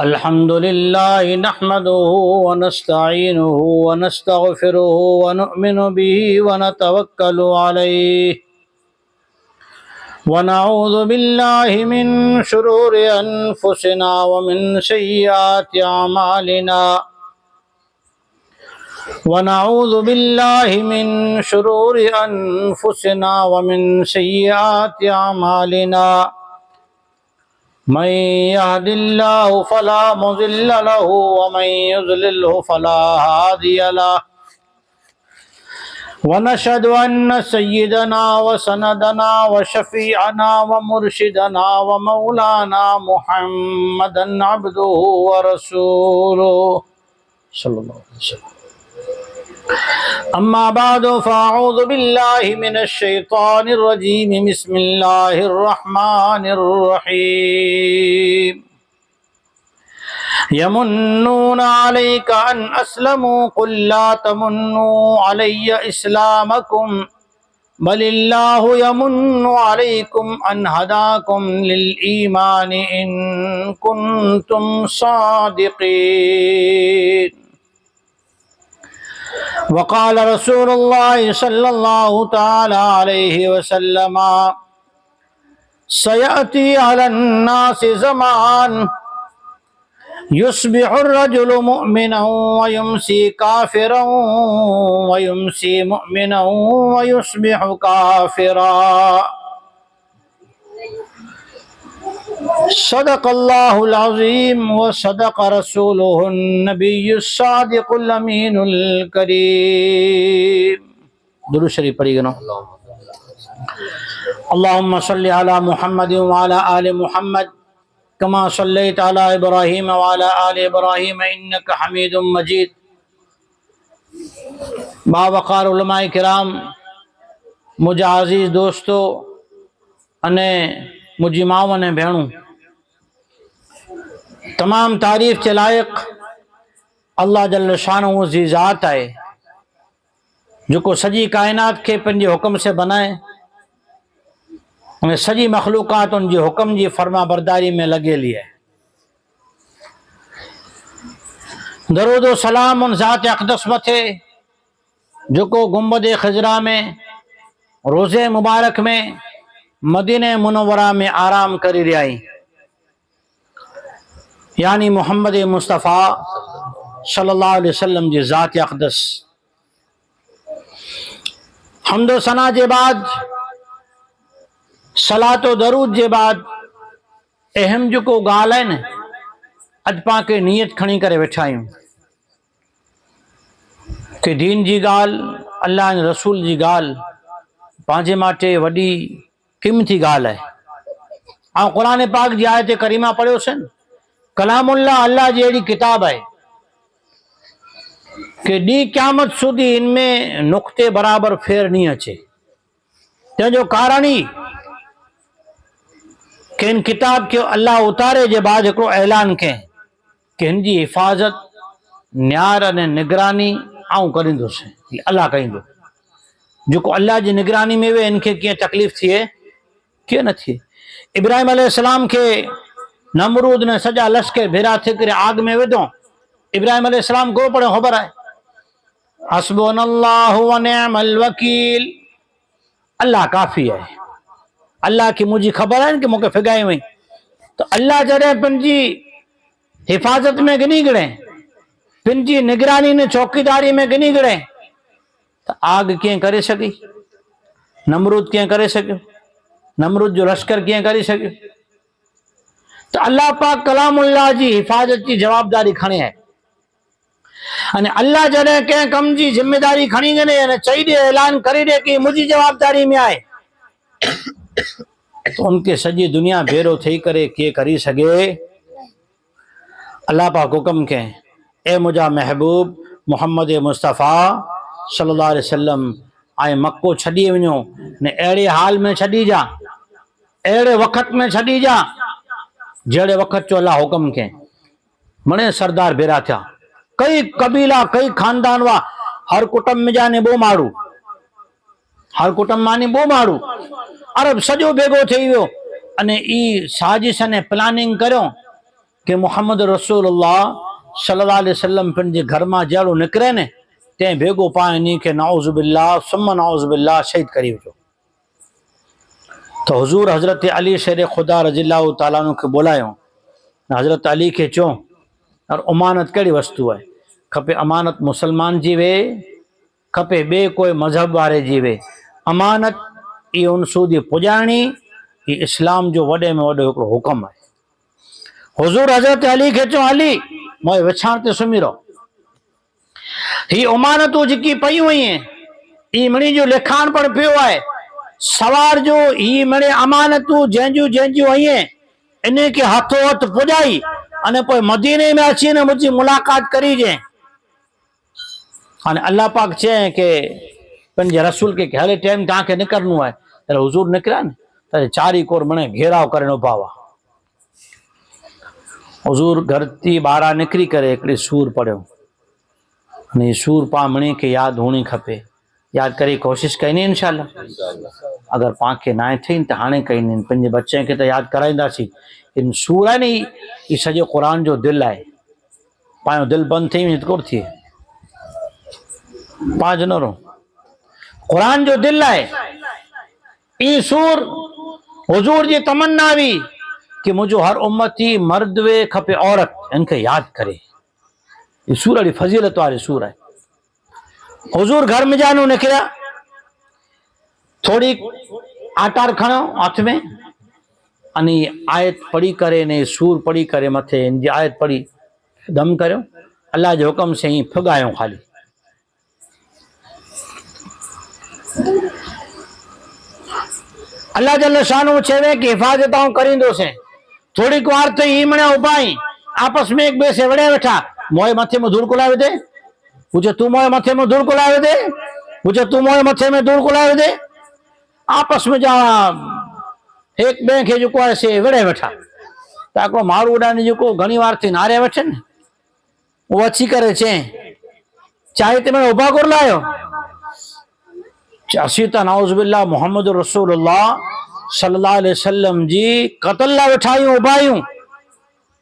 الحمد لله نحمده ونستعينه ونستغفره ونؤمن به ونتوكل عليه ونعوذ بالله من شرور أنفسنا ومن سيئات أعمالنا ونعوذ بالله من شرور أنفسنا ومن سيئات أعمالنا من يهد الله فلا مضل له ومن يضلله فلا هادي له ونشهد أن سيدنا وسندنا وشفيعنا ومرشدنا ومولانا محمدا عبده ورسوله صلى الله عليه وسلم. أما بعد فأعوذ بالله من الشيطان الرجيم. بسم الله الرحمن الرحيم. يمنون عليك أن أسلموا قل لا تمنوا علي إسلامكم بل الله يمن عليكم أن هداكم للإيمان إن كنتم صادقين. وقال رسول الله صلى الله تعالى عليه وسلم سيأتي على الناس زمان يصبح الرجل مؤمنا ويمسي كافرا ويمسي مؤمنا ويصبح كافرا. صدق الله العظيم وصدق رسوله النبي الصادق الأمين الكريم. درود شریف پڑھی گنا. اللهم صل على محمد وعلى آل محمد كما صليت على إبراهيم وعلى آل إبراهيم إنك حميد مجيد. باوقار علماء کرام، مجھے عزیز دوستو انے مجھے ماؤں نے بھیڑوں، تمام تعریف کے لائق اللہ جل شانہ جی ذات ہے جو کو سجی کائنات کے پنجے حکم سے بنائے، انہیں سجی مخلوقات ان جی حکم جی فرما برداری میں لگے لیے. درود و سلام ان ذات اقدس متھے جو کو گنبد خضرا میں روزے مبارک میں مدینہ منورہ میں آرام کری رہی، یعنی محمد مصطفیٰ صلی اللہ علیہ وسلم جی ذات اقدس. حمد و ثنا جے بعد، صلاۃ و درود جے بعد اہم جو کو گال ہے نا، اج پا کے نیت کھنی کرے وٹھائیوں کہ دین جی گال، اللہ رسول جی گال پانچے ماٹے وڈی قیمتی گال ہے. آؤں قرآن پاک جی آیت کریمہ پڑھو سن، کلام اللہ اللہ جی ایڑی کتاب ہے کہ ڈی قیامت سودی ان میں نقطے برابر پھیر نہیں اچے. جو کارانی کہ ان کتاب کے اللہ اتارے جے بعد ایکڑو اعلان کے کہ ان جی حفاظت نیار نے نگرانی آؤں کریندو سے اللہ کریندو. جو کو اللہ جی نگرانی میں وے ان کے کیا تکلیف تھی ہے کیا نہ تھی. ابراہیم علیہ السلام کے نمرود نے سجا لشکر بھیرا تھے کرے آگ میں ودوں. ابراہیم علیہ السلام کو پڑھے خبر ہے حسبنا اللہ ونعم الوکیل، اللہ کافی ہے، اللہ کی مجھے خبر ہے کہ موقع فگائے ہوئی. تو اللہ جڑے پنجی حفاظت میں گنی گڑے، پنجی نگرانی نے چوکیداری میں گنی گڑے، تو آگ کییں کرے سکی؟ نمرود کییں کرے سکے؟ نمرود جو لشکر کییں کرے سکے؟ تو اللہ پاک کلام اللہ جی حفاظت کی جوابداری کھنے ہے. اللہ جڑے کہ کم جی ذمہ داری کھنی گنے چاہیے اعلان کری دے کہ مجھے جوابداری میں آئے، تو ان کے سجی دنیا بھیرو تھی کرے کیے کری سگے. اللہ پاک حکم کے اے مجھا محبوب محمد مصطفیٰ صلی اللہ علیہ وسلم آئے مکو چھڑی ونیو نے ایڑے حال میں چھڑی جا، ایڑے وقت میں چھڑی جا جڑے وقت چو اللہ حکم کے. منے سردار بھیرا تھا، کئی قبیلہ کئی خاندان وا ہر کٹم میں جانے بو مارو، ہر کٹم مانی بو مارو. عرب سجو بیگو تھی ویو અને ઈ સાજિશ અને પ્લાનિંગ કર્યો کہ محمد رسول اللہ صلی اللہ علیہ وسلم پنجے گھر ماں جڑو نکرے نے تے بھیگو پائیں نہیں کہ نعوذ باللہ ثم نعوذ باللہ شہید کری وجو. تو حضور حضرت علی شیر خدا رضی اللہ تعالیٰ عنہ کے بولایوں، حضرت علی کے چوں اور امانت کیڑی وستو ہے؟ کھپے امانت مسلمان جی وے، کھپے بے کوئی مذہب وارے جی وے. امانت یہ ان سودی پجانی یہ اسلام جو وڈے میں وڈے حکم ہے. حضور حضرت علی کے چوں علی موئے وچھان تے سمی رہو. ہی امانتوں جکی پئی ہوئی ہیں، ای منی جو لکھان پر پیو ہے سوار جو ہی منی امانتوں جنجو ہوئی ہیں انہیں کے ہاتھوں ہاتھ پجائی انہیں کوئی مدینے میں اچھی نے مجھے ملاقات کری جائیں. اللہ پاک چاہیں کہ پنجے رسول کے ہلے ٹائم تاں کے نکرنو ہے تیرے حضور نکرا نا تیرے چاری کور منے گھیراؤ کرنو پاوا. حضور گھر تی بارہ نکری کرے ایکڑی سور پڑھو نہیں سور پا منی کے یاد ہونی کھپے. یاد کری کوشش کرنی انشاءاللہ. اگر پاک کے نائیں تھیں تو ہانے کرنی پنجے بچے کے تو یاد کرائیں دا سی. ان سور ہے نہیں یہ سجے قرآن جو دل ہے پائیں دل بند تھی میں اتکور تھی پانچ نہ رو قرآن جو دل ہے یہ سور حضور جی تمنا بھی کہ مجھو ہر امتی مرد وے کھپے عورت ان کے یاد کرے. یہ سور علی فضیلت والے سور ہے. حضور گھر میں جانو نکلا تھوڑی آٹار کھڑو ہاتھ میں انہی آیت پڑھی کرے نے سور پڑھی کرے متھے ان جی آیت پڑھی دم کرو اللہ جو حکم سے ہی پھگایوں خالی. اللہ جل شانو چھوے کہ حفاظتاں کریں سے تھوڑی کوار تو ہی منے اوپائیں آپس میں ایک بے سے وڑے بیٹھا موئے متھے میں دھول کو لائے دے پوچھے تو موئے متھے میں دھول کو لائے دے پوچھے تو موئے متھے میں دھول کو لائے دے آپس میں جا ایک بینک ہے جو کو ایسے وڑے بیٹھا تاکہ مارو اڈانے جو کو گھنی وار تھی نارے بیٹھے وہ اچھی کرے چیں چاہے تے میں اوپا کر لائے ہو چاسیتا نعوذ باللہ محمد رسول اللہ صلی اللہ علیہ وسلم جی قتل لا بٹھائیوں ابائیوں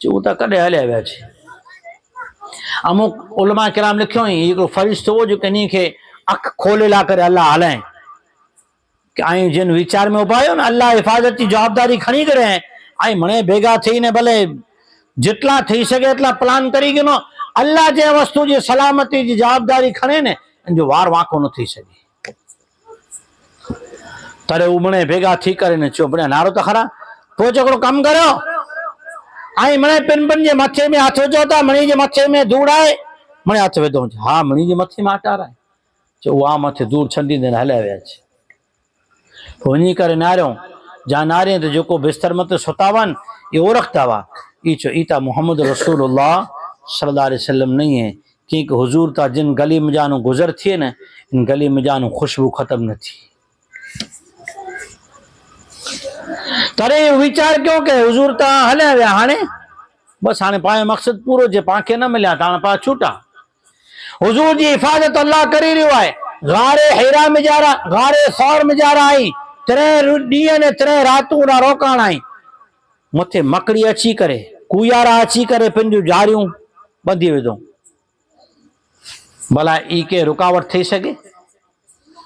چوتا کڑے ہلے بیٹھے. اموک علماء کرام لکھوں ہیں یہ فرشتو جو کنی کے اکھ کھولے لا کر اللہ علائیں کہ آئیں جن وچار میں ابائیوں نا اللہ حفاظت کی جوابداری کھنی کرے ہیں آئیں منے بیگا تھی نے بلے جتلا تھی سکے اتلا پلان کری گنو اللہ جے وستو جی سلامتی جی جوابداری کھنے نے ان جو وار واقع نہ تھی سکے ترے امنے بھیگا تھی کرے نے چو بڑے نارو تخرا پوچھو کم کرو آئی منے پن جے متھے میں ہاتھ ہوتا منی جے متھے میں دور آئے منے ہاتھ وے دوں ہاں منی جے متھے میں آٹا رہا ہے چو وہاں متھے دور چھنڈی دین ہلے وے اچھے ہونی کرے ناروں جہاں ناریں تو جو کو بستر مت ستاون یہ وہ رکھتا ہوا یہ چو ایتا محمد رسول اللہ صلی اللہ علیہ وسلم نہیں ہے کیونکہ حضور تا جن گلی میں جانو گزر تھے نا ان گلی میں جانو خوشبو ختم نہ تھی. ترے وچار کیوں کہ حضور تا ہلے ویا ہانے بس ہانے پائے مقصد پورو جے پانکے نہ ملیا تانا پا چھوٹا. حضور جی حفاظت اللہ کری رہی ہے غار حیرہ میں جا رہا غار ثور میں جا رہا آئی ترے ڈیے نے ترے راتوں نہ روکان آئی متھے مکڑی اچھی کرے کویارا اچھی کرے پنجو جاریوں بندی ہوئے دوں بھلا ای کے رکاوٹ تھی سکے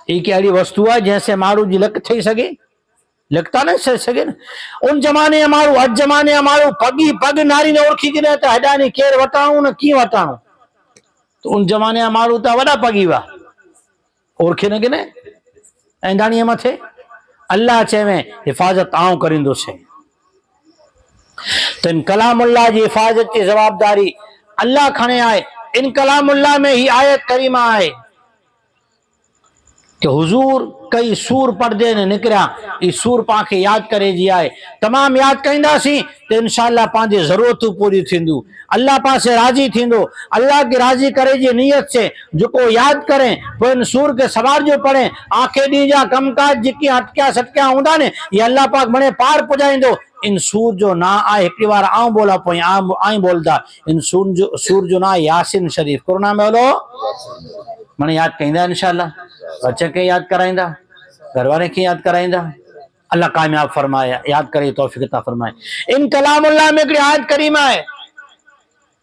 ای کے اڑی وستو ہے جیسے مارو جی لک تھی سکے لگتا نہیں سہ سکے نا ان زمانے ہمارو اج زمانے ہمارو پگی پگ ناری نے اڑکھی گنے تو ہڈانی کیر وٹاؤں نہ کی وٹاؤں تو ان زمانے ہمارو تا وڈا پگی وا اڑکھی نہ گنے ایندانی ہم تھے اللہ چاہے حفاظت آؤں کرندو سے تو ان کلام اللہ جی حفاظت کی جوابداری اللہ کھنے آئے. ان کلام اللہ میں ہی آیت کریمہ آئے کہ حضور کئی سور پردے نے نکریا یہ سور پاں کے یاد کرے جی آئے تمام یاد کہندہ سی تو انشاءاللہ پانچے ضرورتوں پوری تھیندو اللہ پاس سے راضی تھیندو. اللہ کی راضی کرے جی نیت سے جو کو یاد کریں وہ ان سور کے سوار جو پڑھیں آنکھیں دیجا کم کاج جکی ہٹکیا سٹکیا ہوندہ نے یہ اللہ پاک بنے پار پجائیں دو. ان سور جو نہ آئے ایک بار آؤں بولا پوئیں آئیں بولدا ان سور جو نہ یاسین شریف کرنا میں بولو میں نے یاد کہندہ انشاءاللہ بچے کے یاد کرائیں دا گھر والے کی یاد کرائیں دا اللہ کامیاب فرمائے یاد کرے توفیق عطا فرمائے. ان کلام اللہ میں ایک آیت کریمہ ہے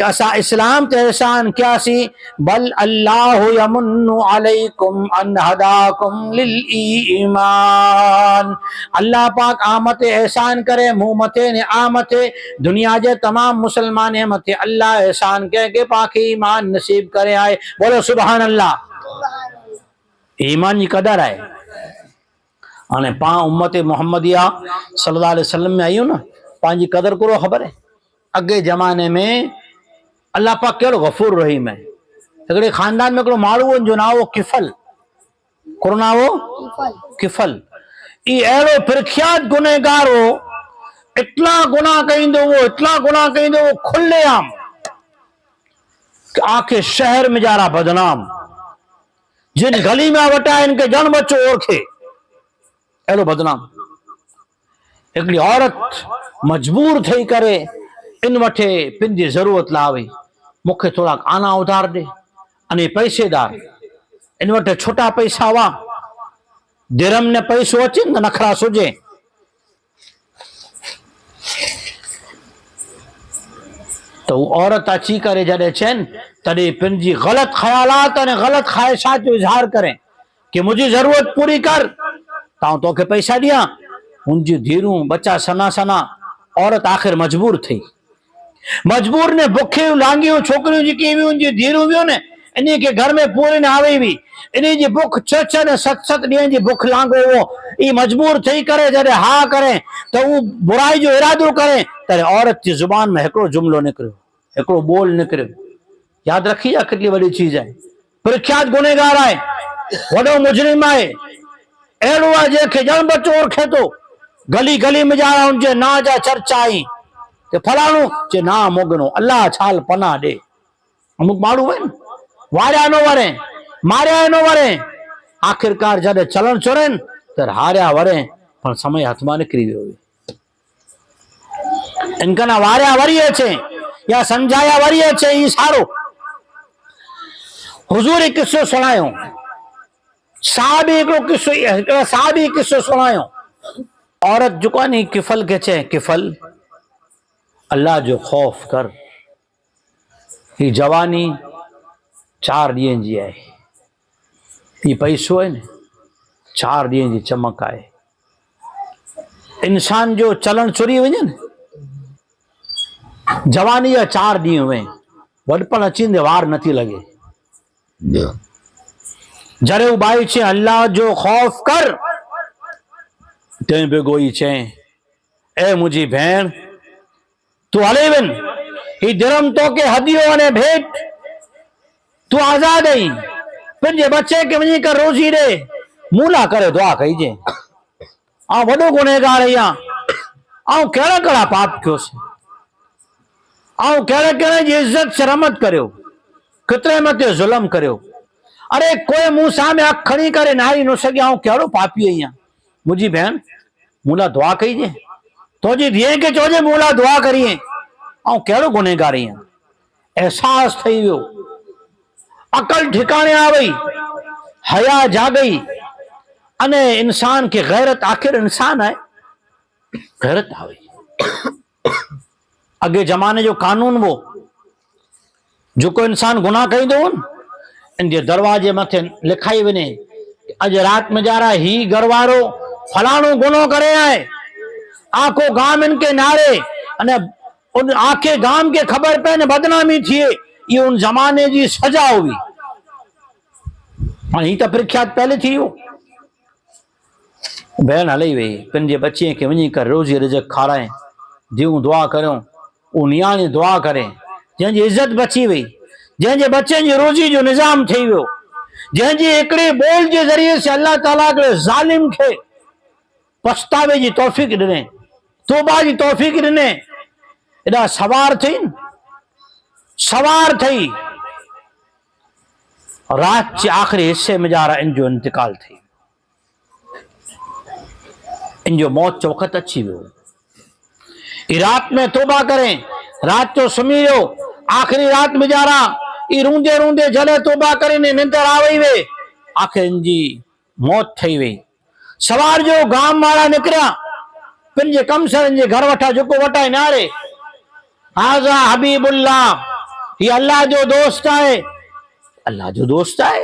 کہ اسا اسلام تے احسان کیا سی بل اللہ یمن علیکم ان ہداکم للایمان اللہ پاک آمت احسان کرے منہ متے نے آمتے دنیا جے تمام مسلمان متے اللہ احسان کہے کہ پاک ایمان نصیب کرے آئے بولو سبحان اللہ ایمان جی قدر ہے آنے پاں امت محمدیہ صلی اللہ علیہ وسلم میں آئیو نا پاں جی قدر کرو خبر ہے اگے زمانے میں اللہ پاک کہڑو غفور رحیم ہے اگڑے خاندان میں کڑو مارو جو ناو کفل کرو ناو کفل ای ایڑو پرکھیات گنہگار ہو اتنا گناہ کہیں دو وہ اتنا گناہ کہیں دو وہ کھلے عام کہ آکے شہر میں جا رہا بدنام جن گلی میں وٹا ان کے جن بچو اور کھے ایڑو بدنام ایکڑی عورت مجبور تھئی کرے ان وٹھے پن جی ضرورت لاوی مکھے تھوڑا آنا ادھار دے انے پیسے دار ان وٹھے چھوٹا پیسہ وا درم نے پیسو اچن نکھرا سجے تو عورت اچھی کرے جڑے چین تڑے پن جی غلط خیالات اور غلط خواہشات جو اظہار کریں کہ مجھے ضرورت پوری کر تاؤں تو کے پیسہ دیا ان جی دھیروں بچہ سنا سنا عورت آخر مجبور تھی مجبور نے بکھے لانگیوں چھوکریوں جی کی بھی ان جی دھیروں بھی نے انہی کے گھر میں پورے نے آوئی بھی انہی جی بکھ چچا نے ست ڈین جی بکھ لانگو وہ ای مجبور تھی کرے جڑے ہاں کریں تو وہ برائی جو ارادو کریں ترے عورت کی زبان میں ایکڑو جملو نکریو ایکڑو بول نکریو یاد رکھی جا کتنی بڑی چیز ہے پرکھیات گنہگار آئے وڈو مجرم آئے ایڑو آجے کہ جن بچو اور کھیتو گلی گلی میں جا رہا ان جے نا جا چرچا آئی کہ پھلانو چے نا مگنو اللہ چھال پناہ دے امک مارو بین واریا نو وریں ماریا نو وریں آخرکار جڑے چلن چورن تر ہاریا وریں پر سمے ہتما نکری ہوئے ان کا نا واریا وریے چھے یا سمجھایا وریے چھے یہ سارو حضور ایک قصو سنائیوں صحابی قصو سنائیوں عورت جو نہیں کفل کے چھے کفل اللہ جو خوف کر یہ جوانی 4 ڈین جی آئے یہ پیسو ہے نا 4 ڈین جی چمک آئے انسان جو چلن چوری ہوئی نا جوانی یا 4 ڈین ہوئے وڈپن اچین دے وار نتی لگے جرے بائی چھے اللہ جو خوف کر تین پہ گوئی چھے اے مجھے بہن تو علی بن ہی درم تو کے ہدیوں نے بھیٹ تو آزاد ہے پھر جے بچے کے منی کر روزی دے مولا کرے دعا کہیجے آؤں بڑو گنہگار ہے یہاں آؤں کہڑا کڑا پاپ کیوں سے آؤں کہڑے جی عزت شرمت کریو کترے متے ظلم کریو ارے کوئی موسیٰ میں اکھ کھڑی کرے ناری نو سکے آؤں کہڑو پاپی ہے یہاں مجھے بہن مولا دعا کہیجے تو جی دیئے کہ چوجے مولا دعا کریے آؤں کہڑو گنہگار ہیں احساس تھی ویو عقل ٹھکانے آوئی حیا جا گئی انے انسان کی غیرت آخر انسان ہے غیرت آوئی اگے زمانے جو قانون وہ جو کوئی انسان گناہ کہیں دو ان کے دروازے متھے لکھائی ونے اج رات میں جا رہا ہی گروارو فلانو گناہ کرے آئے آنکھوں گام ان کے نعرے ان آنکھیں گام کے خبر پہ بدنامی تھی یہ ان زمانے جی سجا ہوئی ہی تو پرکھیات پہلے تھی ہو بہن ہلئی وئی پن جے بچے کے ونی کر روزی رزق کھارائیں دیوں دعا کروں انیاں دعا کریں جن جی عزت بچی وئی جن جے بچے جی روزی جو نظام تھی ویو جن جی ایکڑے بول جے ذریعے سے اللہ تعالیٰ کے ظالم کے پچھتاوے جی توفیق ڈنے توبہ جی توفیق ڈنے ادا سوار تھی رات کے آخری حصے میں جا رہا ان جو انتقال تھی ان جو موت چوکت اچھی بھی رات میں توبہ کریں رات تو سمی رہو آخری رات میں جا رہا یہ روندے روندے جلے توبہ کریں نندر آوئی وے آخر ان جی موت تھی وئی سوار جو گام مارا نکریا پن جے کم سر ان جے گھر وٹا جو کو وٹا نارے آزا حبیب اللہ یہ اللہ جو دوست ہے، اللہ جو دوست ہے.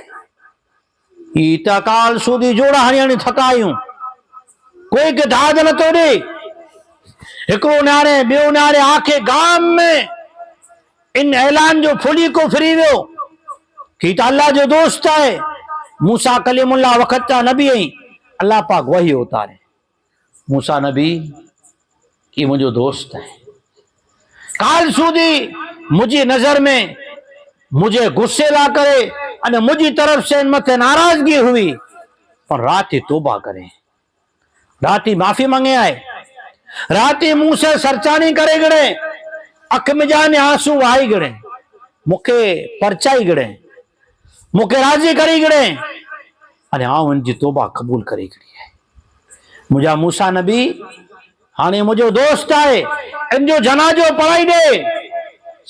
یہ تا کال سودی جوڑا ہنی تھکایوں کوئی کے داد نہ تو ڈے. ایکڑو نیاڑے بیو نیاڑے آکھے گام میں ان اعلان جو پھلی کو فری ویو کہ تا اللہ جو دوست ہے. موسیٰ کلیم اللہ وقت تا نبی ہیں، اللہ پاک وہی اتارے. موسیٰ نبی یہ مجھے دوست ہے. کال سودی مجھے نظر میں مجھے غصے لا کرے اور مجھے طرف سے ان مت ناراضگی ہوئی، پر راتی توبہ کرے، راتی معافی منگے آئے، راتی منہ سے سرچانی کرے گڑے، اکھ میں جانے آنسو آئی گڑے، مکھے پرچائی گڑے، مکھے راضی کری گڑے، اور ہاں ان جی توبہ قبول کری گڑی ہے. مجھا موسیٰ نبی ہانے مجھے دوست آئے، ان جو جنازو پڑھائی دے.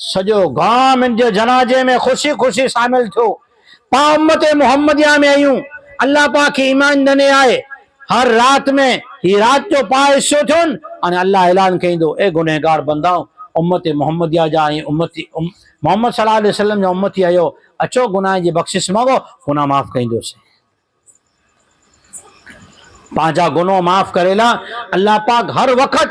سجو گام ان جو جنازے میں خوشی خوشی شامل تھو. پا امت محمدیہ میں آئیوں، اللہ پاک ایمان دنے آئے. ہر رات میں یہ رات جو پائے سو تھن اور اللہ اعلان کہیں دو اے گنہگار بنداؤں امت محمدیہ جائیں، امتی محمد صلی اللہ علیہ وسلم جو امتی آئیو اچھو گناہ جی بخشش مانگو، گناہ معاف کہیں دو سے. پانچا گناہ معاف کرے لا اللہ پاک ہر وقت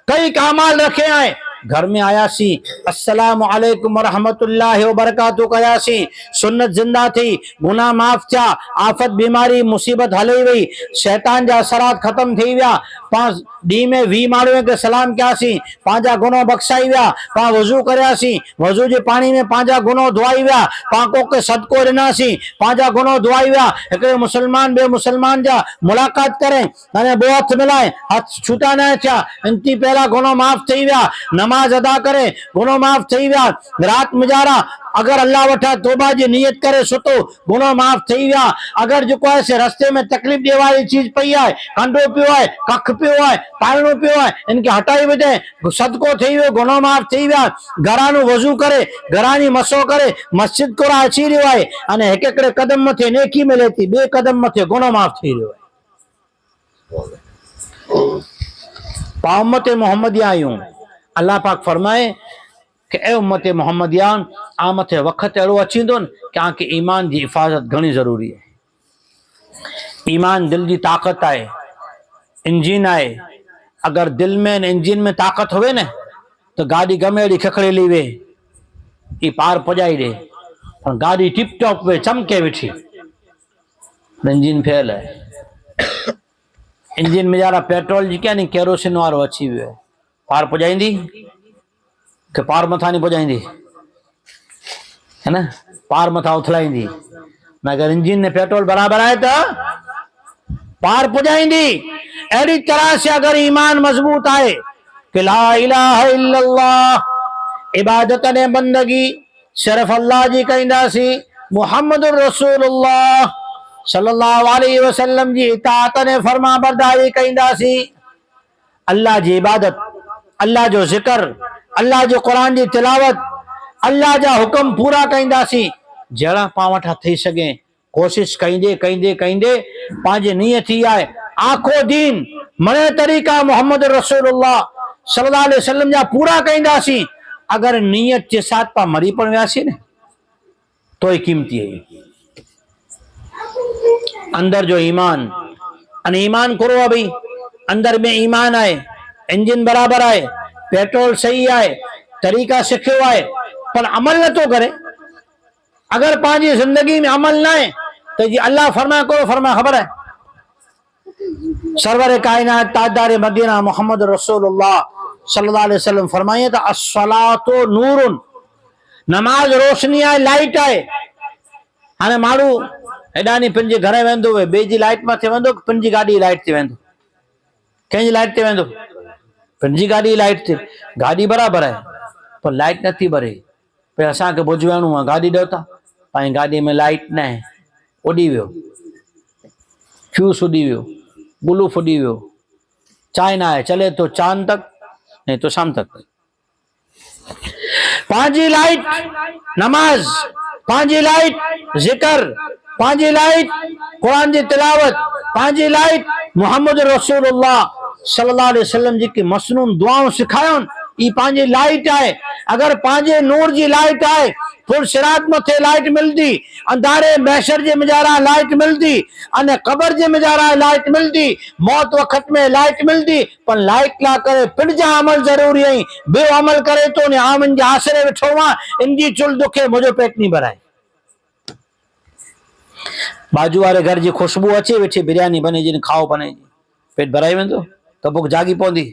کئی کامال رکھے آئے. گھر میں آیا سی السلام علیکم ورحمت اللہ وبرکاتہ کیا سی، سنت زندہ تھی، گناہ معاف تھا، آفت بیماری مصیبت ہلی ہوئی، شیطان جا اثرات ختم تھی ویا. پانچ ڈی میں وی ماروے کے سلام کیا سی، پانچا گناہ بخشائی ویا. پا وضو کریا سی، وضو جے پانی میں پانچا گناہ دعائی ویا. پاکوں کے صدقو رنا سی، پانچا گناہ دعائی ویا. ایک مسلمان بے مسلمان جا ملاقات کریں انہیں بو ہاتھ ملائیں، ہاتھ چھوٹا نہ تھا، انتی پہلا گناہ معاف تھی ویا. نماز ادا کرے گناہ معاف تھی ویا. رات مجارا اگر اللہ وٹھا توبہ جی نیت کرے سٹو گناہ معاف تھی ویا. اگر جو کوئی سے رستے میں تکلیف دے والی چیز پئی ہے، کنڈو پیو ہے، ککھ پیو ہے، پالنو پیو ہے، ان کے ہٹائی وجہ صدقو تھی ویو، گناہ معاف تھی ویا. گھرانو وضو کرے، گھرانی مسو کرے، مسجد کو راہ اچھی رہو ہے اور ایک ایکڑے قدم متھے نیکی ملے تھی، بے قدم متھے گناہ معاف تھی رہو ہے. پا امت محمدیہ آئیوں اللہ پاک فرمائے کہ اے امت محمدیہ آمت وقت اڑو اچھی دون کہ آنکہ ایمان دی حفاظت گھنی ضروری ہے. ایمان دل دی طاقت آئے، انجین آئے. اگر دل میں انجین میں طاقت ہوئے نا تو گاڑی گمیڑی کھکڑے لی وے یہ پار پجائی دے، گاڑی ٹپ ٹاپ وے چمکے وٹھی، انجین پھیل ہے. انجین میں جارا پیٹرول جی کیا نہیں کیروسین وارو اچھی ہوئے پار پجائیں دی کہ پار متھا نہیں پجائیں دی ہے نا، پار متھا اتھلائیں دی. مگر انجین نے پیٹرول برابر آئے تو پار پجائیں دی. ایڈی طرح سے اگر ایمان مضبوط آئے کہ لا الہ الا اللہ عبادت نے بندگی صرف اللہ جی کہندہ سی، محمد الرسول اللہ صلی اللہ علیہ وسلم جی اطاعت نے فرما برداری کہندہ سی. اللہ جی عبادت، اللہ جو ذکر، اللہ جو قرآن جی تلاوت، اللہ جا حکم پورا کہندہ سی. جڑا پاوٹھا تھی سگیں کوشش کہندے کہندے کہندے پانچ نیت ہی آئے آنکھو دین منے طریقہ محمد رسول اللہ صلی اللہ علیہ وسلم جا پورا کہندہ سی. اگر نیت کے ساتھ پا مری پڑ ویا سی نا تو ہی قیمتی ہے. اندر جو ایمان ان ایمان کرو ابھی اندر میں ایمان آئے، انجن برابر آئے، پیٹرول صحیح آئے، طریقہ سکھو آئے، پر عمل نہ تو کرے. اگر پانچی زندگی میں عمل نہ ہے تو جی اللہ فرمایا کرو، فرمایا خبر ہے. سرور کائنات تاجدار مدینہ محمد رسول اللہ صلی اللہ علیہ وسلم فرمائیے تو الصلاۃ نور، نماز روشنی آئے، لائٹ آئے. ہاں مارو ایڈانی پنجی گھرے ویندو وے بے جی لائٹ میں تھے ویندو پنجی گاڑی لائٹ تھی ویندو، کہیں جی لائٹ تھی ویندو پنجی گاڑی لائٹ تھی. گاڑی برابر ہے پر لائٹ نہ تھی بھرے پہ اساں کے بوجھ وینو ہے گاڑی ڈوتا پائیں گاڑی میں لائٹ نہ ہے، اڈی ویو فیوس اڈی ویو، بلوف اڈی ویو، چائے نہ ہے چلے تو چاند تک نہیں تو شام تک. پانچی لائٹ نماز، پانچی لائٹ ذکر، پانچی لائٹ قرآن جی تلاوت، پانچی لائٹ محمد رسول اللہ صلی اللہ علیہ وسلم جی کی مسنون دعاؤں سکھائیں. یہ پانچ لائٹ ہے اگر پانچ نور جی لائٹ ہے پھر شرات متھے لائٹ ملتی اندھارے محشر جے مجارا لائٹ ملتی ان قبر جے مجارا لائٹ ملتی موت وقت میں لائٹ ملتی پر لائٹ لا کرے پھر جا عمل ضروری ہے بے عمل کرے تو نے آمن جا آسرے وٹھو وہاں ان جی چل دکھے مجھے پیٹ نہیں بھرائے باجو والے گھر جی خوشبو اچے ویٹھی بریانی بنے جن کھاؤ بنے جی پیٹ بھرائی ویندو تو بک جاگی پوندی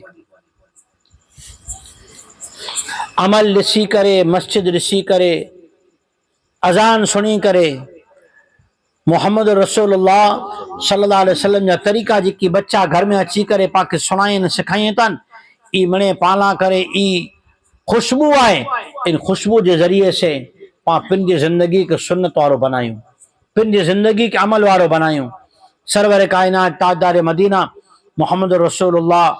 عمل ڈسی کرے مسجد ڈسی کرے اذان سنی کرے محمد رسول اللہ صلی اللہ علیہ وسلم جا طریقہ جی کی بچہ گھر میں اچھی کرے پاک سنائیں سکھائیں تن ای منے پالا کرے ای خوشبو آئے ان خوشبو کے ذریعے سے پا پن کی زندگی کے سنت وارو بنائیوں پن کی زندگی کے عمل وارو بنائیوں سرور کائنات تاجدار مدینہ محمد رسول اللہ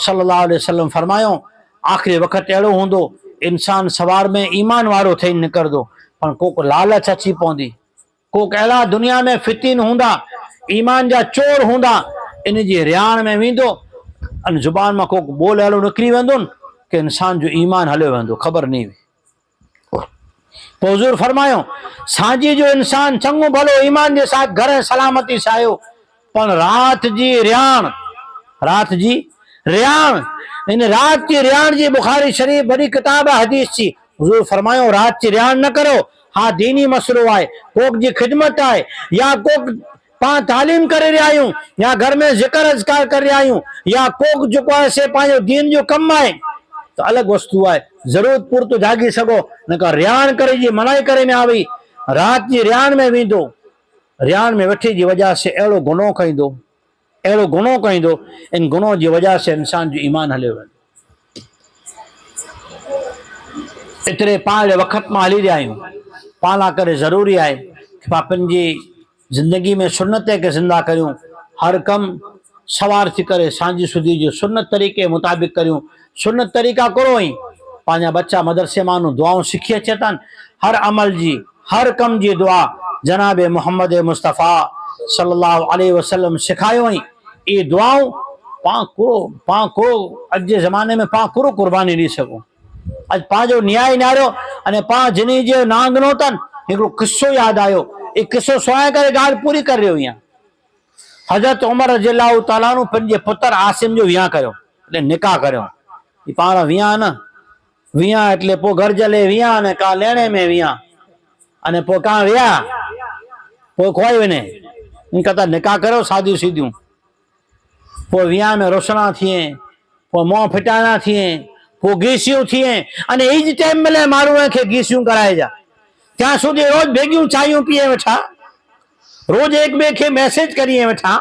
صلی اللہ علیہ وسلم فرمایوں آخری وقت اڑو ہوندو انسان سوار میں ایمان وارو تھے نکر دو پر کو لالچ اچھی پوندی کو اہلا دنیا میں فتین ہوندا ایمان جا چور ہوندا ان جی ریان میں ویندو ان زبان میں کو بول اہلو نکری ویندو کہ انسان جو ایمان ہلے ویندو خبر نہیں ہوئی تو حضور فرمایوں سانجی جو انسان چنگو بھلو ایمان جے ساتھ گھر سلامتی سایو پر رات جی ریان ان رات کی ریان جی بخاری شریف بڑی کتاب حدیث چی حضور فرمایوں رات کی ریان نہ کرو ہاں دینی مسئلو آئے کوک جی خدمت آئے یا کوک پان تعلیم کرے رہا ہوں یا گھر میں ذکر اذکار کر رہا ہوں یا کوک جو کو ایسے پانچو دین جو کم آئے تو الگ وستو آئے ضرورت پور تو جاگی سکو نہ کہ ریان کرے جی منائی کرے میں آوی رات جی ریان میں ویندو ریان میں وٹھی جی وجہ سے اڑو گناہ کہیں دو ان گناہ جی وجہ سے انسان جو ایمان ہلے ہوئے اترے پانچ وقت میں ہلی رہا ہوں پالا کرے ضروری آئے کہ پاپن جی زندگی میں سنتے کے زندہ کریوں ہر کم سوار تھی کرے سانجی سدی جو سنت طریقے مطابق کریوں سنت طریقہ کرو ہی پانچا بچہ مدرسے مانو دعاؤں سکھیے چیتن ہر عمل جی ہر کم جی دعا جناب محمد مصطفیٰ صلی اللہ علیہ وسلم سکھائیوں ہی یہ دعاؤں پاں کو اج جے زمانے میں پاں کرو قربانی نہیں سکو اج پاں جو نیائی نارو انے پاں جنی جو نانگ نو تن ایک قصو یاد آئیو ایک قصو سوائے کرے گال پوری کر رہے ہوئی ہیں حضرت عمر رضی اللہ تعالیٰ عنہ پنجے پتر عاصم جو ویاں کرو نکاح کرو یہ پارا ویاں نا ویاں اٹلے پو گھر جلے ویاں نے کہا لینے میں ویاں انے پو کہاں ویا پو کھوائی ونے ان کہتا نکاح کرو سادیوں سیدھیوں پو ویاں میں روشنا تھیں پو مو پھٹانا تھیں پو گیسیوں تھیں انے ایج ٹائم ملے مارو ہیں کہ گیسیوں کرائے جا کیا سو دے روز بیگیوں چاہیوں پیے وٹھا روز ایک بے کے میسیج کریے وٹھا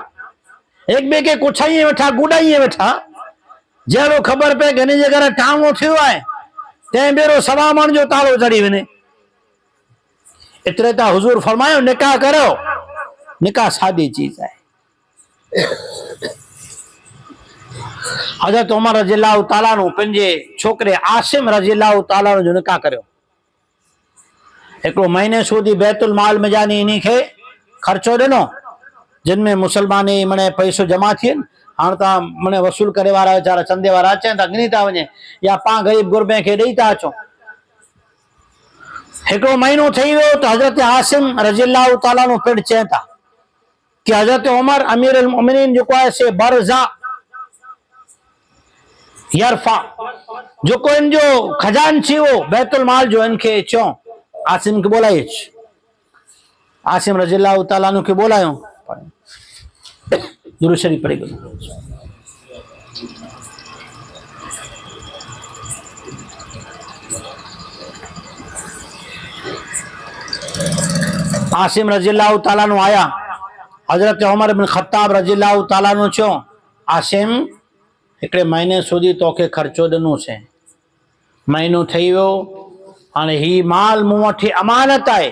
ایک بے کے کچھائیے وٹھا گوڑائیے وٹھا جیرو خبر پہ گھنی جگہ ٹانگو تھیو آئے تین بیرو سوا من جو تالو چڑھی ونے اترے تا حضور فرمایو نکاح کرو نکاح سادی چیز ہے حضرت عمر رضی اللہ تعالیٰ نو پنجے چھوکرے عاصم رضی اللہ تعالیٰ نو جو نکاح کرو ایکڑو مہینے سودی بیت المال میں جانی انہی کے خرچو دنو جن میں مسلمانی منے پیسو جمع تھین ہاں تا منے وصول کرے وارا چارا چندے وارا اچھیں تا گنی تا ونجے یا پاں غریب گربیں کے دئی تا اچھو ایکڑو مہینو تھی ویو تو حضرت عاصم رضی اللہ تعالیٰ نو پڑ چیں تا کہ حضرت عمر امیر المؤمنین جو کو ایسے برزا یرفع جو کو ان جو خجانچی وہ بیت المال جو ان کے چوں عاصم کے بولائے عاصم رضی اللہ تعالیٰ عنہ کے بولائے درود شریف پڑھے گا عاصم رضی اللہ تعالیٰ عنہ آیا حضرت عمر بن خطاب رضی اللہ تعالیٰ عنہ چوں عاصم ایکڑے مہینے سودی تو کے خرچو دنو سے مہینو تھی ویو ہانے ہی مال منہ وٹھی امانت آئے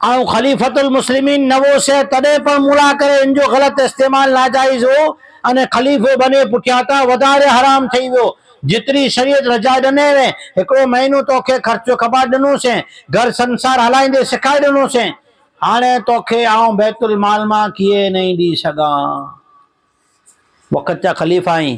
آؤں خلیفت المسلمین نوو سے تدے پر ملا کرے ان جو غلط استعمال ناجائز ہو انے خلیفے بنے پٹھیاتا ودارے حرام تھی ویو جتری شریعت رجا دنے وے ایکڑو مہینو تو کے خرچو کبا دنو سے گھر سنسار ہلائیں دے سکھائے دنو سے آنے تو کے آؤں بیت المال ماں کیے نہیں دی سگا وقت چا خلیفہ آئیں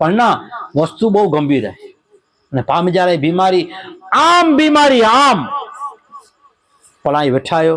પણ ના, વસ્તુ બહુ ગંભીર છે. અને પામી જ્યારે બીમારી આમ બીમારી આમ પણ અહીં વેઠાયો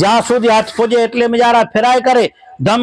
જ્યાં સુધી હાથ પૂજે એટલે મજારા ફેરાય કરે દમ